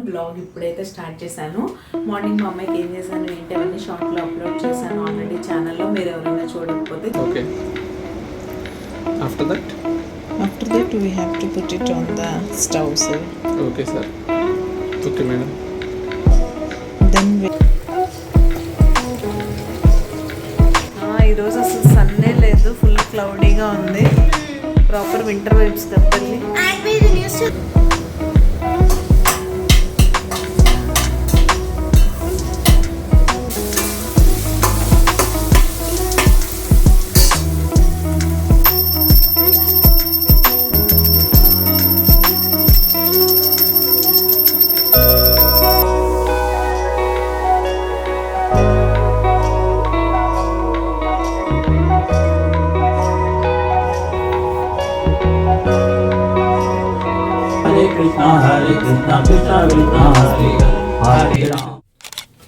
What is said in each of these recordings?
Blog ఇప్పుడైతే start చేశాను. Morning మా అమ్మాయికి ఏం చేశాను ఏంటి అవన్నీ షార్ట్లో అప్లోడ్ చేశాను ఆల్రెడీ ఛానల్లో. మీరు ఎవరైనా చూడకపోతే okay. After that we have to put it on the stove, sir. Okay sir. Okay madam. Then ఈరోజు అసలు సన్నే లేదు, ఫుల్ క్లౌడీగా ఉంది. ప్రాపర్ వింటర్ వైబ్స్ తప్పల్లి.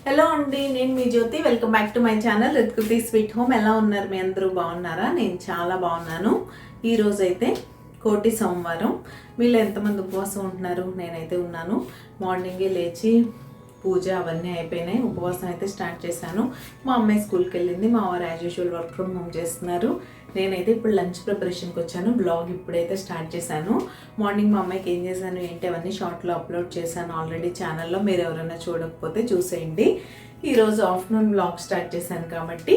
హలో అండి, నేను మీ జ్యోతి. Welcome back to my channel రిత్కుతి స్వీట్ హోమ్. ఎలా ఉన్నారు మీ అందరూ? బాగున్నారా? నేను చాలా బాగున్నాను. ఈరోజు అయితే కోటి సోమవారం. వీళ్ళు ఎంతమంది ఉపవాసం ఉంటున్నారు? నేనైతే ఉన్నాను. మార్నింగే లేచి పూజ అవన్నీ అయిపోయినాయి. ఉపవాసం అయితే స్టార్ట్ చేశాను. మా అమ్మాయి స్కూల్కి వెళ్ళింది. మా వారు as usual work from home చేస్తున్నారు. నేనైతే ఇప్పుడు లంచ్ ప్రిపరేషన్కి వచ్చాను. బ్లాగ్ ఇప్పుడైతే స్టార్ట్ చేశాను. మార్నింగ్ మా అమ్మాయికి ఏం చేశాను ఏంటి అవన్నీ షార్ట్లో అప్లోడ్ చేశాను ఆల్రెడీ ఛానల్లో. మీరు ఎవరైనా చూడకపోతే చూసేయండి. ఈరోజు ఆఫ్టర్నూన్ బ్లాగ్ స్టార్ట్ చేశాను కాబట్టి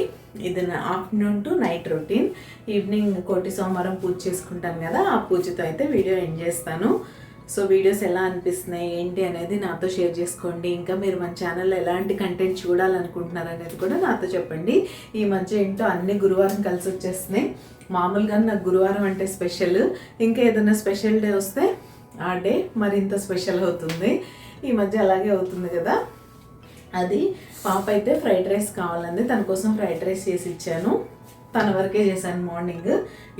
ఇది నా afternoon to night routine. Evening కోటి సోమవారం పూజ చేసుకుంటాను కదా, ఆ పూజతో అయితే వీడియో ఎండ్ చేస్తాను. సో వీడియోస్ ఎలా అనిపిస్తున్నాయి ఏంటి అనేది నాతో షేర్ చేసుకోండి. ఇంకా మీరు మన ఛానల్లో ఎలాంటి కంటెంట్ చూడాలనుకుంటున్నారు అనేది కూడా నాతో చెప్పండి. ఈ మధ్య ఏంటో అన్ని గురువారం కలిసి వచ్చేస్తున్నాయి. మామూలుగా నాకు గురువారం అంటే స్పెషల్. ఇంకా ఏదైనా స్పెషల్ డే వస్తే ఆ డే మరింత స్పెషల్ అవుతుంది. ఈ మధ్య అలాగే అవుతుంది కదా. అది పాప అయితే ఫ్రైడ్ రైస్ కావాలంది. తన కోసం ఫ్రైడ్ రైస్ చేసి ఇచ్చాను. తన వరకే చేశాను మార్నింగ్.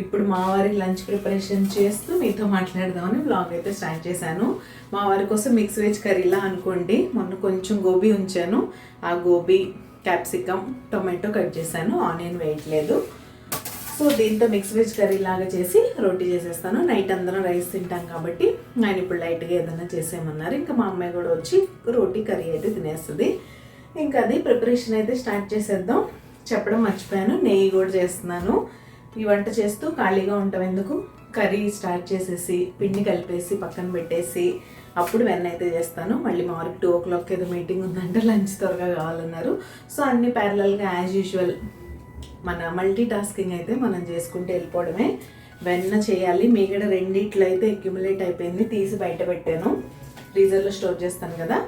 ఇప్పుడు మా వారికి లంచ్ ప్రిపరేషన్ చేస్తూ మీతో మాట్లాడదామని బ్లాగ్ అయితే స్టార్ట్ చేశాను. మా వారి కోసం మిక్స్ వెజ్ కర్రీలా అనుకోండి. మొన్న కొంచెం గోబీ ఉంచాను. ఆ గోబీ, క్యాప్సికమ్, టొమాటో కట్ చేశాను. ఆనియన్ వేయట్లేదు. సో దీంతో మిక్స్ వెజ్ కర్రీ లాగా చేసి రోటీ చేసేస్తాను. నైట్ అందరం రైస్ తింటాం కాబట్టి ఆయన ఇప్పుడు లైట్గా ఏదైనా చేసేయమన్నారు. ఇంకా మా అమ్మాయి కూడా వచ్చి రోటీ కర్రీ అయితే తినేస్తుంది. ఇంకా అది ప్రిపరేషన్ అయితే స్టార్ట్ చేసేద్దాం. చెప్పడం మర్చిపోయాను, నెయ్యి కూడా చేస్తున్నాను. ఈ వంట చేస్తూ ఖాళీగా ఉంటాం ఎందుకు, కర్రీ స్టార్ట్ చేసేసి పిండి కలిపేసి పక్కన పెట్టేసి అప్పుడు వెన్న అయితే చేస్తాను. మళ్ళీ మార్నింగ్ 2 o'clock ఏదో మీటింగ్ ఉందంటే లంచ్ త్వరగా కావాలన్నారు. సో అన్ని ప్యారలల్గా యాజ్ యూజువల్ మన మల్టీ టాస్కింగ్ అయితే మనం చేసుకుంటూ వెళ్ళిపోవడమే. వెన్న చేయాలి. మీగడ రెండిట్లో అయితే అక్యుములేట్ అయిపోయింది, తీసి బయట పెట్టాను. ఫ్రీజర్లో స్టోర్ చేస్తాను కదా.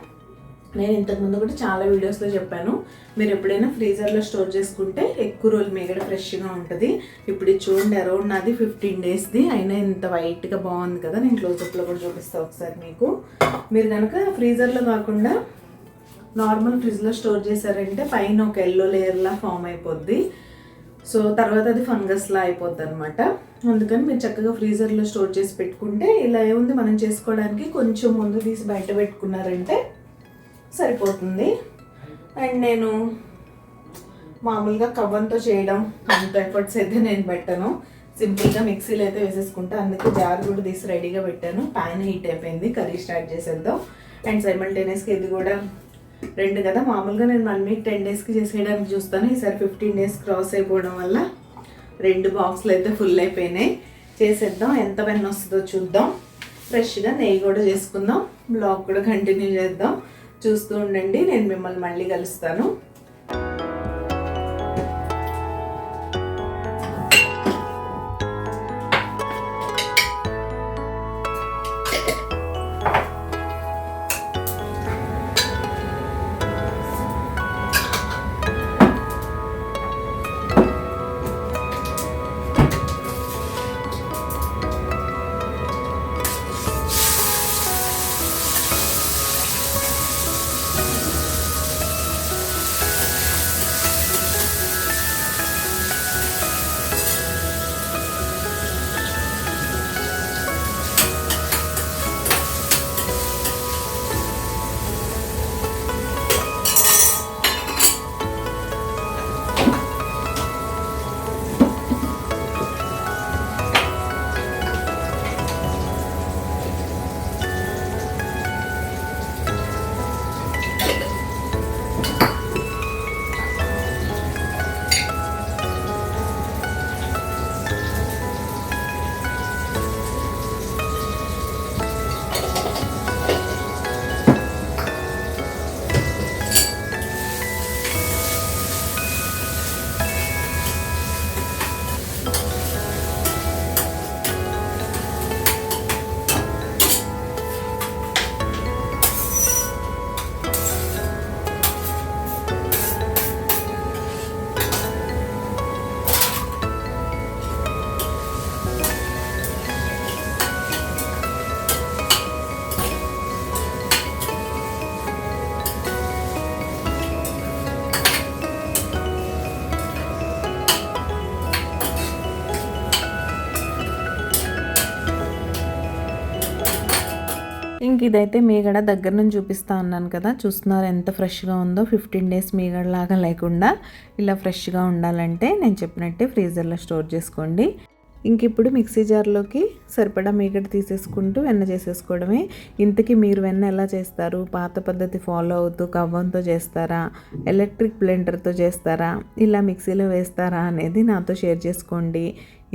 నేను ఇంతకుముందు కూడా చాలా వీడియోస్లో చెప్పాను, మీరు ఎప్పుడైనా ఫ్రీజర్లో స్టోర్ చేసుకుంటే ఎక్కువ రోజులు మీగడ ఫ్రెష్గా ఉంటుంది. ఇప్పుడు ఇది చూడండి, అరౌండ్ నాది 15 daysది అయినా ఇంత వైట్గా బాగుంది కదా. నేను క్లోజప్లో కూడా చూపిస్తాను ఒకసారి మీకు. మీరు కనుక ఫ్రీజర్లో కాకుండా నార్మల్ ఫ్రిడ్జ్లో స్టోర్ చేశారంటే పైన ఒక ఎల్లో లేయర్లా ఫామ్ అయిపోద్ది. సో తర్వాత అది ఫంగస్లా అయిపోద్ది అనమాట. అందుకని మీరు చక్కగా ఫ్రీజర్లో స్టోర్ చేసి పెట్టుకుంటే ఇలా ఏముంది, మనం చేసుకోవడానికి కొంచెం ముందు తీసి బయట పెట్టుకున్నారంటే సరిపోతుంది. అండ్ నేను మామూలుగా కవ్వంతో చేయడం అంత ఎఫర్ట్స్ అయితే నేను పెట్టను. సింపుల్గా మిక్సీలో అయితే వేసేసుకుంటా. అందుకే జార్ కూడా తీసి రెడీగా పెట్టాను. ప్యాన్ హీట్ అయిపోయింది, కర్రీ స్టార్ట్ చేసేద్దాం. అండ్ సైమల్టేనియస్గా ఇది కూడా 2 కదా. మామూలుగా నేను 1 week 10 daysకి చేసేయడానికి చూస్తాను. ఈసారి 15 days క్రాస్ అయిపోవడం వల్ల 2 బాక్సులు అయితే ఫుల్ అయిపోయినాయి. చేసేద్దాం, ఎంత వెన్న వస్తుందో చూద్దాం. ఫ్రెష్గా నెయ్యి కూడా చేసుకుందాం. బ్లాగ్ కూడా కంటిన్యూ చేద్దాం. చూస్తూ ఉండండి, నేను మిమ్మల్ని మళ్ళీ కలుస్తాను. ఇంక ఇదైతే మీగడ దగ్గర నుంచి చూపిస్తా ఉన్నాను కదా, చూస్తున్నారు ఎంత ఫ్రెష్గా ఉందో. 15 days మీగడలాగా లేకుండా ఇలా ఫ్రెష్గా ఉండాలంటే నేను చెప్పినట్టే ఫ్రీజర్లో స్టోర్ చేసుకోండి. ఇంక ఇప్పుడు మిక్సీ జార్లోకి సరిపడా మీగడ తీసేసుకుంటూ వెన్న చేసేసుకోవడమే. ఇంతకీ మీరు వెన్న ఎలా చేస్తారు? పాత పద్ధతి ఫాలో అవుతూ కవ్వంతో చేస్తారా, ఎలక్ట్రిక్ బ్లెండర్తో చేస్తారా, ఇలా మిక్సీలో వేస్తారా అనేది నాతో షేర్ చేసుకోండి.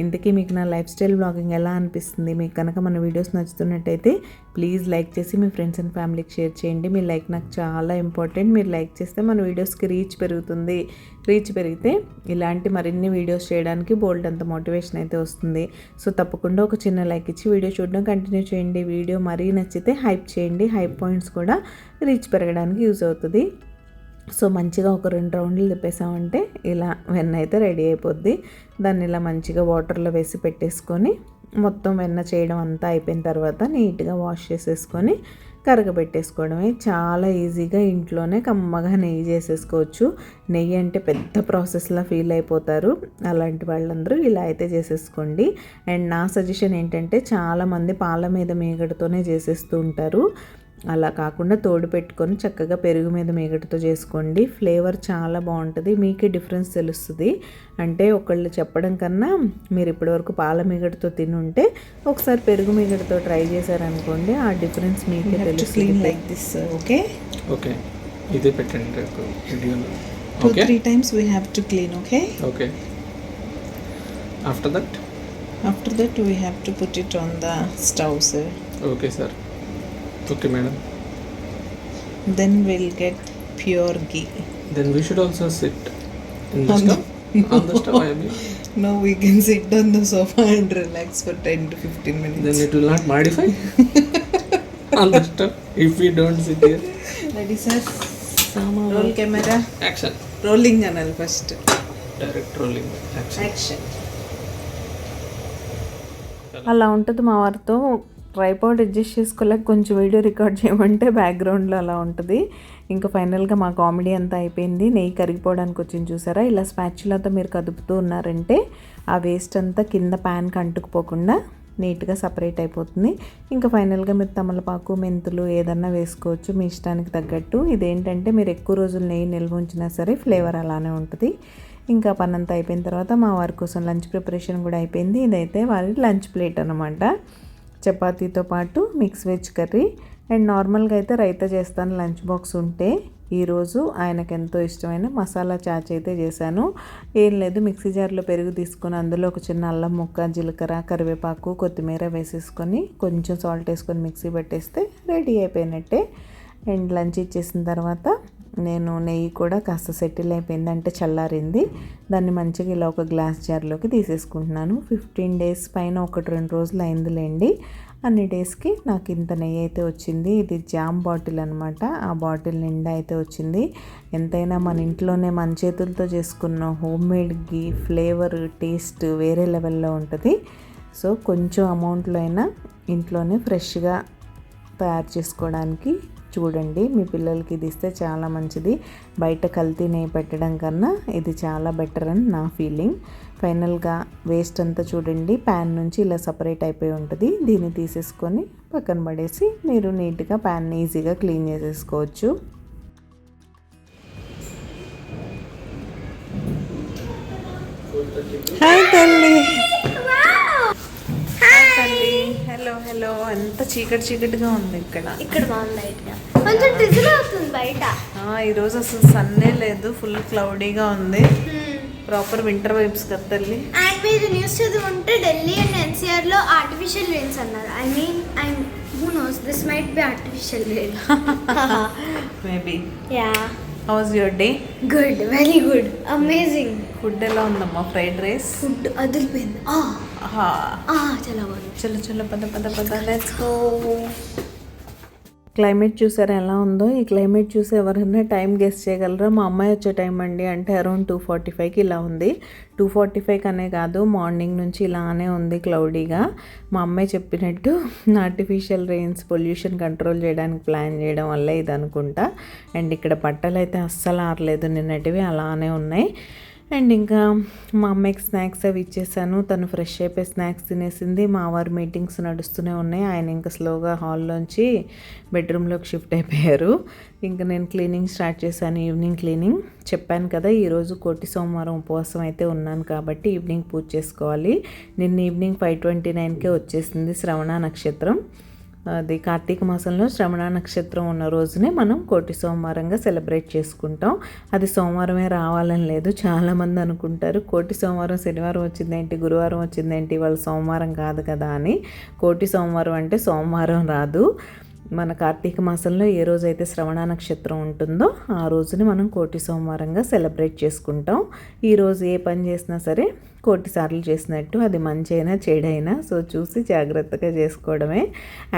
ఇంతకీ మీకు నా లైఫ్ స్టైల్ బ్లాగింగ్ ఎలా అనిపిస్తుంది? మీకు కనుక మన వీడియోస్ నచ్చుతున్నట్టయితే ప్లీజ్ లైక్ చేసి మీ ఫ్రెండ్స్ అండ్ ఫ్యామిలీకి షేర్ చేయండి. మీ లైక్ నాకు చాలా ఇంపార్టెంట్. మీరు లైక్ చేస్తే మన వీడియోస్కి రీచ్ పెరుగుతుంది. రీచ్ పెరిగితే ఇలాంటి మరిన్ని వీడియోస్ చేయడానికి బోల్డ్ అంత మోటివేషన్ అయితే వస్తుంది. సో తప్పకుండా ఒక చిన్న లైక్ ఇచ్చి వీడియో చూడడం కంటిన్యూ చేయండి. వీడియో మరీ నచ్చితే హైప్ చేయండి. హైప్ పాయింట్స్ కూడా రీచ్ పెరగడానికి యూజ్ అవుతుంది. సో మంచిగా ఒక 2 రౌండ్లు తిప్పేసామంటే ఇలా వెన్న అయితే రెడీ అయిపోద్ది. దాన్ని ఇలా మంచిగా వాటర్లో వేసి పెట్టేసుకొని మొత్తం వెన్న చేయడం అంతా అయిపోయిన తర్వాత నీట్గా వాష్ చేసేసుకొని కరగబెట్టేసుకోవడమే. చాలా ఈజీగా ఇంట్లోనే కమ్మగా నెయ్యి చేసేసుకోవచ్చు. నెయ్యి అంటే పెద్ద ప్రాసెస్లా ఫీల్ అయిపోతారు. అలాంటి వాళ్ళందరూ ఇలా అయితే చేసేసుకోండి. అండ్ నా సజెషన్ ఏంటంటే చాలామంది పాల మీద మీగడతోనే చేసేస్తూ ఉంటారు. అలా కాకుండా తోడు పెట్టుకొని చక్కగా పెరుగు మీద మీగడతో చేసుకోండి. ఫ్లేవర్ చాలా బాగుంటుంది. మీకే డిఫరెన్స్ తెలుస్తుంది. అంటే ఒకళ్ళు చెప్పడం కన్నా మీరు ఇప్పటివరకు పాల మీగడతో తిని ఉంటే ఒకసారి పెరుగు మీగడతో ట్రై చేశారనుకోండి, ఆ డిఫరెన్స్ మీకే తెలుస్తుంది. Like this. ఓకే ఓకే, ఇదే పెట్టండి రేపు వీడియోలో. 2-3 times we have to clean. Okay. Okay. After that After that we have to put it on the stove, sir. Okay sir. Okay madam. Then we'll get pure ghee. Then we should also sit in the stove. On the stove, I mean. No, we can sit on the sofa and relax for 10 to 15 minutes. Then it will not modify on the stove if we don't sit here. Ready, sir? Roll camera. Action. Rolling anal first. Direct rolling. Action. Action. అలా ఉంటుంది మా వారితో. Tripod adjust చేసుకోలేక కొంచెం video record చేయమంటే బ్యాక్గ్రౌండ్లో అలా ఉంటుంది. ఇంకా ఫైనల్గా మా కామెడీ అంతా అయిపోయింది. నెయ్యి కరిగిపోవడానికి వచ్చింది చూసారా. ఇలా స్పాచులాతో మీరు కదుపుతూ ఉన్నారంటే ఆ వేస్ట్ అంతా కింద ప్యాన్కి అంటుకుపోకుండా నీట్గా సపరేట్ అయిపోతుంది. ఇంకా ఫైనల్గా మీరు తమలపాకు, మెంతులు ఏదన్నా వేసుకోవచ్చు మీ ఇష్టానికి తగ్గట్టు. ఇదేంటంటే మీరు ఎక్కువ రోజులు నెయ్యి నిల్వ ఉంచినా సరే ఫ్లేవర్ అలానే ఉంటుంది. ఇంకా పనంతా అయిపోయిన తర్వాత మా వారి కోసం లంచ్ ప్రిపరేషన్ కూడా అయిపోయింది. ఇదైతే వారి లంచ్ ప్లేట్ అనమాట. చపాతీతో పాటు మిక్స్ వెజ్ కర్రీ అండ్ నార్మల్గా అయితే రైతా చేస్తాను లంచ్ బాక్స్ ఉంటే. ఈరోజు ఆయనకు ఎంతో ఇష్టమైన మసాలా చాచ్ అయితే చేశాను. ఏం లేదు, మిక్సీ జార్లో పెరుగు తీసుకొని అందులో ఒక చిన్న అల్లం ముక్క, జీలకర్ర, కరివేపాకు, కొత్తిమీర వేసేసుకొని కొంచెం సాల్ట్ వేసుకొని మిక్సీ పెట్టేస్తే రెడీ అయిపోయినట్టే. అండ్ లంచ్ ఇచ్చేసిన తర్వాత నేను నెయ్యి కూడా కాస్త సెటిల్ అయిపోయింది, అంటే చల్లారింది. దాన్ని మంచిగా ఇలా ఒక గ్లాస్ జార్లోకి తీసేసుకుంటున్నాను. 15 days పైన 1-2 రోజులు అయిందిలేండి. అన్ని డేస్కి నాకు ఇంత నెయ్యి అయితే వచ్చింది. ఇది జామ్ బాటిల్ అనమాట. ఆ బాటిల్ నిండా అయితే వచ్చింది. ఎంతైనా మన ఇంట్లోనే మన చేతులతో చేసుకున్న హోమ్ మేడ్ ఘీ ఫ్లేవర్ టేస్ట్ వేరే లెవెల్లో ఉంటుంది. సో కొంచెం అమౌంట్లో అయినా ఇంట్లోనే ఫ్రెష్గా తయారు చేసుకోవడానికి చూడండి. మీ పిల్లలకి ఇది ఇస్తే చాలా మంచిది. బయట కల్తీ నెయ్యి పెట్టడం కన్నా ఇది చాలా బెటర్ అని నా ఫీలింగ్. ఫైనల్గా వేస్ట్ అంతా చూడండి ప్యాన్ నుంచి ఇలా సపరేట్ అయిపోయి ఉంటుంది. దీన్ని తీసేసుకొని పక్కన పడేసి మీరు నీట్గా ప్యాన్ని ఈజీగా క్లీన్ చేసేసుకోవచ్చు. హాయ్ తల్లి. Hello hello. ఎంత చీకటిగా ఉంది ఇక్కడ బాగుంది లైట్గా. కొంచెం డ్రిజిల్ అవుతుంది బయట. ఈరోజు అసలు సన్నే లేదు, ఫుల్ క్లౌడీగా ఉంది. ప్రాపర్ వింటర్ వైబ్స్ కదా తల్లి. అండ్ మీరు న్యూస్ చదువుంటే ఢిల్లీ అండ్ ఎన్సీఆర్ లో ఆర్టిఫిషియల్ రెయిన్స్ అన్నారు. who knows, this might be artificial rain. Maybe. Yeah. How was your day? Good, very good, amazing. Food ఎలా ఉందమ్మా? ఫ్రైడ్ రైస్ ఫుడ్ అదిరిపోయింది. చాలా బాగుంది. చలో పద లెట్స్ గో. క్లైమేట్ చూసారా ఎలా ఉందో? ఈ క్లైమేట్ చూసి ఎవరైనా టైం గెస్ చేయగలరా? మా అమ్మాయి వచ్చే టైం అండి, అంటే అరౌండ్ 2:45కి ఇలా ఉంది. 2:45 అనే కాదు, మార్నింగ్ నుంచి ఇలానే ఉంది క్లౌడీగా. మా అమ్మాయి చెప్పినట్టు ఆర్టిఫిషియల్ రెయిన్స్ పొల్యూషన్ కంట్రోల్ చేయడానికి ప్లాన్ చేయడం వల్ల ఇది అనుకుంటా. అండ్ ఇక్కడ బట్టలు అయితే అస్సలు ఆరలేదు, నిన్నటివి అలానే ఉన్నాయి. అండ్ ఇంకా మా అమ్మాయికి స్నాక్స్ అవి ఇచ్చేసాను. తను ఫ్రెష్ అయిపోయి స్నాక్స్ తినేసింది. మా వారు మీటింగ్స్ నడుస్తూనే ఉన్నాయి. ఆయన ఇంకా స్లోగా హాల్లోంచి బెడ్రూమ్లోకి షిఫ్ట్ అయిపోయారు. ఇంకా నేను క్లీనింగ్ స్టార్ట్ చేశాను, ఈవినింగ్ క్లీనింగ్. చెప్పాను కదా ఈరోజు కోటి సోమవారం ఉపవాసం అయితే ఉన్నాను కాబట్టి ఈవినింగ్ పూజ చేసుకోవాలి. నిన్న ఈవినింగ్ 5:29కే వచ్చేసింది శ్రవణ నక్షత్రం. అది కార్తీక మాసంలో శ్రవణ నక్షత్రం ఉన్న రోజునే మనం కోటి సోమవారంగా సెలబ్రేట్ చేసుకుంటాం. అది సోమవారమే రావాలని లేదు. చాలామంది అనుకుంటారు కోటి సోమవారం శనివారం వచ్చిందేంటి, గురువారం వచ్చిందేంటి, వాళ్ళు సోమవారం కాదు కదా అని. కోటి సోమవారం అంటే సోమవారం రాదు. మన కార్తీక మాసంలో ఏ రోజైతే శ్రవణ నక్షత్రం ఉంటుందో ఆ రోజుని మనం కోటి సోమవారంగా సెలబ్రేట్ చేసుకుంటాం. ఈరోజు ఏ పని చేసినా సరే కోటి సార్లు చేసినట్టు, అది మంచి అయినా చెడైనా. సో చూసి జాగ్రత్తగా చేసుకోవడమే.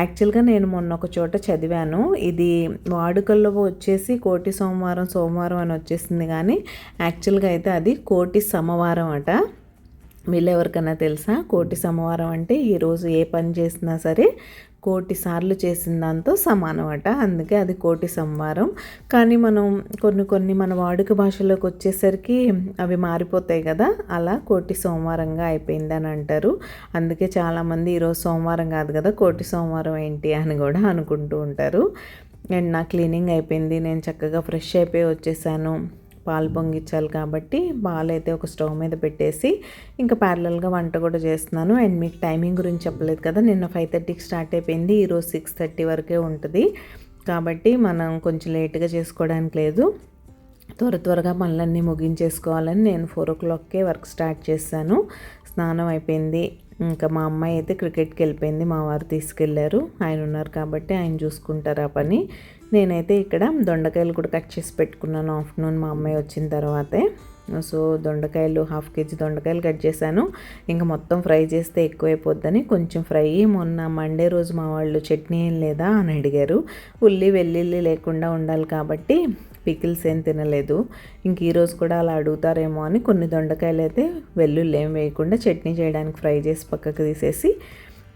యాక్చువల్గా నేను మొన్న ఒక చోట చదివాను, ఇది వాడుకల్లో వచ్చేసి కోటి సోమవారం సోమవారం అని వచ్చేసింది, కానీ యాక్చువల్గా అయితే అది కోటి సమవారం అట. వీళ్ళు ఎవరికైనా తెలుసా? కోటి సమవారం అంటే ఈరోజు ఏ పని చేసినా సరే కోటి సార్లు చేసిన దాంతో సమానం అట. అందుకే అది కోటి సంవారం. కానీ మనం కొన్ని మన వాడుక భాషలోకి వచ్చేసరికి అవి మారిపోతాయి కదా, అలా కోటి సోమవారంగా అయిపోయిందని అంటారు. అందుకే చాలామంది ఈరోజు సోమవారం కాదు కదా కోటి సోమవారం ఏంటి అని కూడా అనుకుంటూ ఉంటారు. అండ్ నా క్లీనింగ్ అయిపోయింది. నేను చక్కగా ఫ్రెష్ అయిపోయి వచ్చేసాను. పాలు పొంగిచ్చాలి కాబట్టి పాలు అయితే ఒక స్టవ్ మీద పెట్టేసి ఇంకా ప్యారలల్గా వంట కూడా చేస్తున్నాను. అండ్ మీకు టైమింగ్ గురించి చెప్పలేదు కదా, నిన్న 5:30కి స్టార్ట్ అయిపోయింది, ఈరోజు 6:30 వరకే ఉంటుంది. కాబట్టి మనం కొంచెం లేట్గా చేసుకోవడానికి లేదు, త్వరగా పనులన్నీ ముగించేసుకోవాలని నేను 4 o'clockకే వర్క్ స్టార్ట్ చేశాను. స్నానం అయిపోయింది. ఇంకా మా అమ్మాయి అయితే క్రికెట్కి వెళ్ళిపోయింది. మా వారు తీసుకెళ్లారు. ఆయన ఉన్నారు కాబట్టి ఆయన చూసుకుంటారు ఆ పని. నేనైతే ఇక్కడ దొండకాయలు కూడా కట్ చేసి పెట్టుకున్నాను ఆఫ్టర్నూన్ మా అమ్మాయి వచ్చిన తర్వాతే. సో దొండకాయలు 1/2 kg దొండకాయలు కట్ చేశాను. ఇంకా మొత్తం ఫ్రై చేస్తే ఎక్కువైపోద్దని కొంచెం ఫ్రై. మొన్న మండే రోజు మా వాళ్ళు చట్నీ ఏం లేదా అని అడిగారు. ఉల్లి వెల్లుల్లి లేకుండా ఉండాలి కాబట్టి పికిల్స్ ఏం తినలేదు. ఇంక ఈరోజు కూడా అలా అడుగుతారేమో అని కొన్ని దొండకాయలు అయితే వెల్లుల్లి ఏం వేయకుండా చట్నీ చేయడానికి ఫ్రై చేసి పక్కకు తీసేసి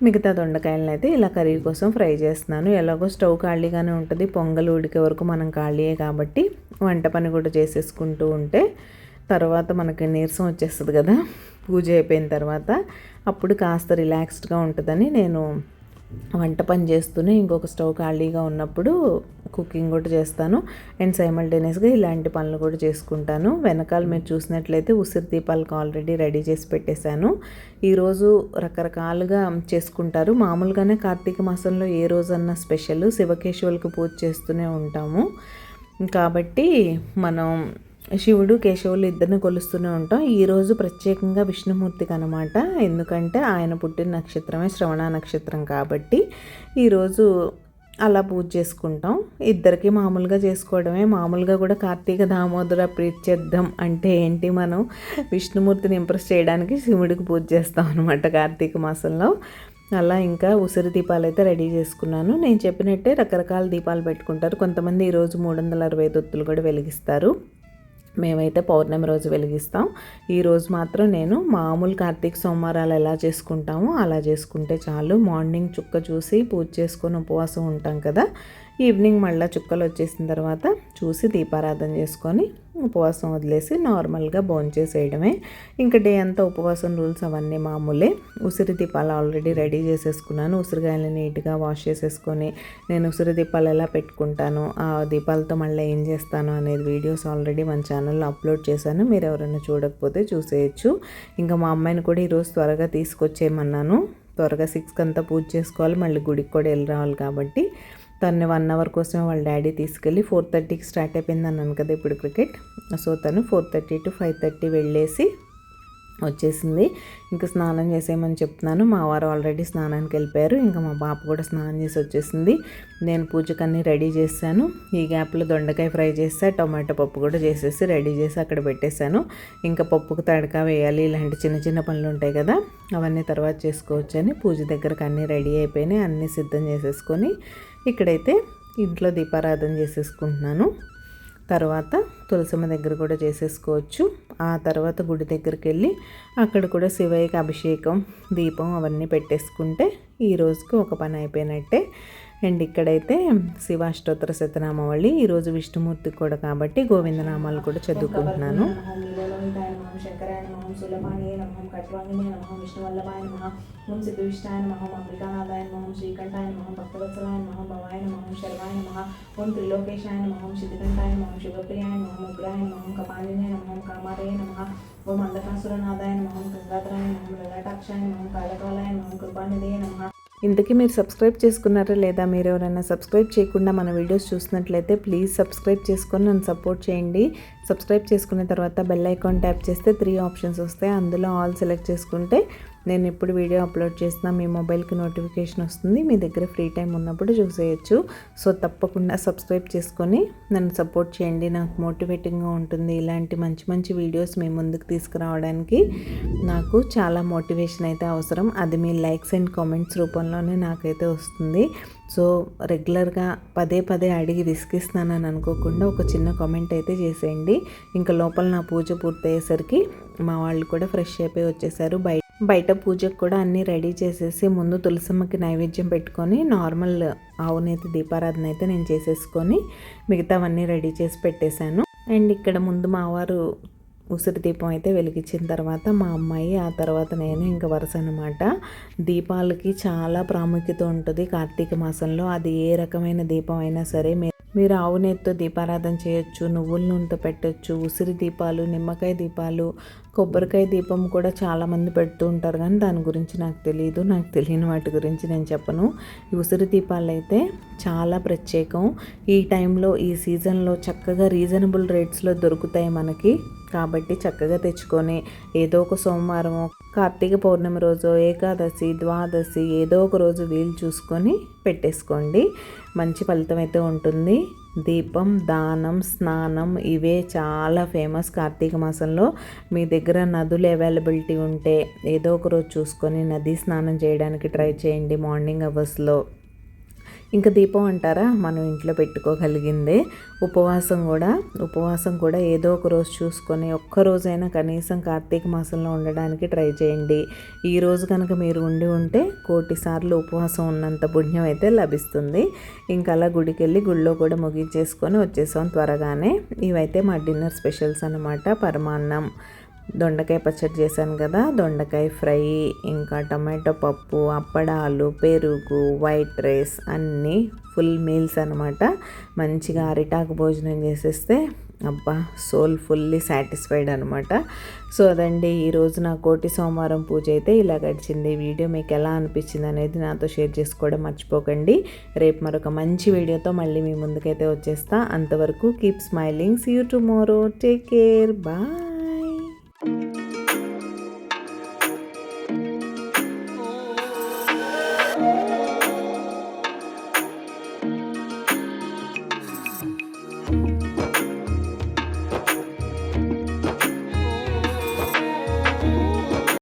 మిగతా దొండకాయలను అయితే ఇలా కర్రీ కోసం ఫ్రై చేస్తున్నాను. ఎలాగో స్టవ్ ఖాళీగానే ఉంటుంది, పొంగల్ ఉడికే వరకు మనం ఖాళీయే కాబట్టి వంట పని కూడా చేసేసుకుంటూ ఉంటే తర్వాత మనకి నీరసం వచ్చేస్తుంది కదా పూజ అయిపోయిన తర్వాత. అప్పుడు కాస్త రిలాక్స్డ్గా ఉంటుందని నేను వంట పని చేస్తూనే ఇంకొక స్టవ్ ఖాళీగా ఉన్నప్పుడు కుకింగ్ కూడా చేస్తాను. అండ్ సైమల్టేనియస్గా ఇలాంటి పనులు కూడా చేసుకుంటాను. వెనకాల మీరు చూసినట్లయితే ఉసిరి దీపాలకు ఆల్రెడీ రెడీ చేసి పెట్టేశాను. ఈరోజు రకరకాలుగా చేసుకుంటారు. మామూలుగానే కార్తీక మాసంలో ఏ రోజన్నా స్పెషల్ శివకేశవులకు పూజ చేస్తూనే ఉంటాము కాబట్టి మనం శివుడు కేశవులు ఇద్దరిని కొలుస్తూనే ఉంటాం. ఈరోజు ప్రత్యేకంగా విష్ణుమూర్తికి అనమాట, ఎందుకంటే ఆయన పుట్టిన నక్షత్రమే శ్రవణ నక్షత్రం కాబట్టి ఈరోజు అలా పూజ చేసుకుంటాం. ఇద్దరికి మామూలుగా చేసుకోవడమే. మామూలుగా కూడా కార్తీక దామోదర ప్రీత్యర్థం అంటే ఏంటి, మనం విష్ణుమూర్తిని ఇంప్రెస్ చేయడానికి శివుడికి పూజ చేస్తాం అనమాట కార్తీక మాసంలో. అలా ఇంకా ఉసిరి దీపాలు అయితే రెడీ చేసుకున్నాను. నేను చెప్పినట్టే రకరకాల దీపాలు పెట్టుకుంటారు. కొంతమంది ఈరోజు 360 ఒత్తులు కూడా వెలిగిస్తారు. మేమైతే పౌర్ణమి రోజు వెలిగిస్తాం. ఈరోజు మాత్రం నేను మామూలు కార్తీక సోమవారాలు ఎలా చేసుకుంటామో అలా చేసుకుంటే చాలు. మార్నింగ్ చుక్క చూసి పూజ చేసుకొని ఉపవాసం ఉంటాం కదా, ఈవినింగ్ మళ్ళీ చుక్కలు వచ్చేసిన తర్వాత చూసి దీపారాధన చేసుకొని ఉపవాసం వదిలేసి నార్మల్గా భోంచేసేయడమే. ఇంకా డే అంతా ఉపవాసం రూల్స్ అవన్నీ మామూలే. ఉసిరి దీపాలు ఆల్రెడీ రెడీ చేసేసుకున్నాను. ఉసిరికాయలు నీట్గా వాష్ చేసేసుకొని నేను ఉసిరి దీపాలు ఎలా పెట్టుకుంటాను, ఆ దీపాలతో మళ్ళీ ఏం చేస్తాను అనేది వీడియోస్ ఆల్రెడీ మన ఛానల్లో అప్లోడ్ చేశాను. మీరు ఎవరైనా చూడకపోతే చూసేయచ్చు. ఇంకా మా అమ్మాయిని కూడా ఈరోజు త్వరగా తీసుకొచ్చేయమన్నాను. త్వరగా 6కి అంతా పూజ చేసుకోవాలి, మళ్ళీ గుడికి కూడా వెళ్ళి రావాలి కాబట్టి తను 1 hour కోసం వాళ్ళ డాడీ తీసుకెళ్ళి 4:30కి స్టార్ట్ అయిపోయింది అన్నాను కదా ఇప్పుడు క్రికెట్. సో తను 4:30 to 5:30 వెళ్ళేసి వచ్చేసింది. ఇంకా స్నానం చేసేయమని చెప్తున్నాను. మా వారు ఆల్రెడీ స్నానానికి వెళ్ళిపోయారు. ఇంకా మా పాప కూడా స్నానం చేసి వచ్చేసింది. నేను పూజకన్నీ రెడీ చేశాను. ఈ గ్యాప్లో దొండకాయ ఫ్రై చేసా, టొమాటో పప్పు కూడా చేసేసి రెడీ చేసి అక్కడ పెట్టేశాను. ఇంకా పప్పుకు తడక వేయాలి, ఇలాంటి చిన్న చిన్న పనులు ఉంటాయి కదా, అవన్నీ తర్వాత చేసుకోవచ్చని పూజ దగ్గరకు అన్నీ రెడీ అయిపోయినాయి. అన్నీ సిద్ధం చేసేసుకొని ఇక్కడైతే ఇంట్లో దీపారాధన చేసేసుకుంటున్నాను. తర్వాత తులసమ్మ దగ్గర కూడా చేసేసుకోవచ్చు. ఆ తర్వాత గుడి దగ్గరికి వెళ్ళి అక్కడ కూడా శివయ్యకి అభిషేకం, దీపం అవన్నీ పెట్టేసుకుంటే ఈ రోజుకి ఒక పని అయిపోయినట్టే. అండ్ ఇక్కడైతే శివాష్టోత్తర శతనామావళి, ఈరోజు విష్ణుమూర్తి కూడా కాబట్టి గోవిందనామాలు కూడా చదువుకుంటున్నాను. శంకరాయ నమః, సులభాయ నమః, ఖట్వాంగినే నమః, విష్ణువల్లభాయ నమః, ఓం సిద్ధివిష్టాయ నమః, అంబికానాథాయ నమః, శ్రీకంఠాయ నమః, భక్తవత్సలాయ నమః, భవాయ నమః, శర్వాయ నమః, ఓం త్రిలోకేశాయ నమః, సిద్ధికంఠాయ నమః, శివప్రియాయ నమః, ఉగ్రాయ నమః, కపాలినే నమః, కామారయ నమః, ఓం అంధకాసురనాథాయ నమః, గంగాధరాయ నమః, లలాటాక్షాయ నమః, కాళకాలాయ నమః, కృపానిధే నమః. ఇంతకీ మీరు సబ్స్క్రైబ్ చేసుకున్నారా లేదా? మీరు ఎవరైనా సబ్స్క్రైబ్ చేయకుండా మన వీడియోస్ చూసినట్లయితే ప్లీజ్ సబ్స్క్రైబ్ చేసుకొని నన్ను సపోర్ట్ చేయండి. సబ్స్క్రైబ్ చేసుకున్న తర్వాత బెల్ ఐకాన్ ట్యాప్ చేస్తే 3 ఆప్షన్స్ వస్తాయి. అందులో ఆల్ సెలెక్ట్ చేసుకుంటే నేను ఎప్పుడు వీడియో అప్లోడ్ చేసినా మీ మొబైల్కి నోటిఫికేషన్ వస్తుంది. మీ దగ్గర ఫ్రీ టైం ఉన్నప్పుడు చూసేయచ్చు. సో తప్పకుండా సబ్స్క్రైబ్ చేసుకొని నన్ను సపోర్ట్ చేయండి. నాకు మోటివేటింగ్గా ఉంటుంది. ఇలాంటి మంచి మంచి వీడియోస్ మీ ముందుకు తీసుకురావడానికి నాకు చాలా మోటివేషన్ అయితే అవసరం. అది మీ లైక్స్ అండ్ కామెంట్స్ రూపంలోనే నాకైతే వస్తుంది. సో రెగ్యులర్గా పదే పదే అడిగి విసిగిస్తున్నానని అనుకోకుండా ఒక చిన్న కామెంట్ అయితే చేసేయండి. ఇంకా లోపల నా పూజ పూర్తయ్యేసరికి మా వాళ్ళు కూడా ఫ్రెష్ అయిపోయి వచ్చేసారు. బయట పూజకు కూడా అన్నీ రెడీ చేసేసి ముందు తులసమ్మకి నైవేద్యం పెట్టుకొని నార్మల్ ఆవునేతి దీపారాధన అయితే నేను చేసేసుకొని మిగతావన్నీ రెడీ చేసి పెట్టేశాను. అండ్ ఇక్కడ ముందు మా వారు ఉసిరి దీపం అయితే వెలిగించిన తర్వాత మా అమ్మాయి, ఆ తర్వాత నేను ఇంకా వరుస అనమాట. దీపాలకి చాలా ప్రాముఖ్యత ఉంటుంది కార్తీక మాసంలో. అది ఏ రకమైన దీపం అయినా సరే మీరు ఆవు నేతితో దీపారాధన చేయొచ్చు, నువ్వుల నూనెతో పెట్టచ్చు, ఉసిరి దీపాలు, నిమ్మకాయ దీపాలు, కొబ్బరికాయ దీపం కూడా చాలామంది పెడుతూ ఉంటారు. కానీ దాని గురించి నాకు తెలియదు. నాకు తెలియని వాటి గురించి నేను చెప్పను. ఈ ఉసిరి దీపాలు అయితే చాలా ప్రత్యేకం. ఈ టైంలో ఈ సీజన్లో చక్కగా రీజనబుల్ రేట్స్లో దొరుకుతాయి మనకి. కాబట్టి చక్కగా తెచ్చుకొని ఏదో ఒక సోమవారం, కార్తీక పౌర్ణమి రోజు, ఏకాదశి, ద్వాదశి ఏదో ఒక రోజు వీలు చూసుకొని పెట్టేసుకోండి. మంచి ఫలితం అయితే ఉంటుంది. దీపం, దానం, స్నానం ఇవే చాలా ఫేమస్ కార్తీక మాసంలో. మీ దగ్గర నదులు అవైలబిలిటీ ఉంటే ఏదో ఒక రోజు చూసుకొని నదీ స్నానం చేయడానికి ట్రై చేయండి మార్నింగ్ అవర్స్లో. ఇంకా దీపం అంటారా, మనం ఇంట్లో పెట్టుకోగలిగిందే. ఉపవాసం కూడా ఏదో ఒక రోజు చూసుకొని ఒక్కరోజైనా కనీసం కార్తీక మాసంలో ఉండడానికి ట్రై చేయండి. ఈ రోజు కనుక మీరు ఉంటే 1,000,000 సార్లు ఉపవాసం ఉన్నంత పుణ్యం అయితే లభిస్తుంది. ఇంకా అలా గుడికి వెళ్ళి గుడిలో కూడా ముగించేసుకొని వచ్చేసాం త్వరగానే. ఇవైతే మా డిన్నర్ స్పెషల్స్ అన్నమాట. పరమాన్నం, దొండకాయ పచ్చడి చేశాను కదా, దొండకాయ ఫ్రై, ఇంకా టమాటో పప్పు, అప్పడాలు, పెరుగు, వైట్ రైస్ అన్నీ ఫుల్ మీల్స్ అనమాట. మంచిగా అరిటాకు భోజనం చేసేస్తే అబ్బా సోల్ ఫుల్లీ సాటిస్ఫైడ్ అనమాట. సో అదండి ఈరోజు నా కోటి సోమవారం పూజ అయితే ఇలా గడిచింది. వీడియో మీకు ఎలా అనిపించింది అనేది నాతో షేర్ చేసుకోవడం మర్చిపోకండి. రేపు మరొక మంచి వీడియోతో మళ్ళీ మీ ముందుకైతే వచ్చేస్తా. అంతవరకు keep smiling. See you tomorrow. Take care. Bye.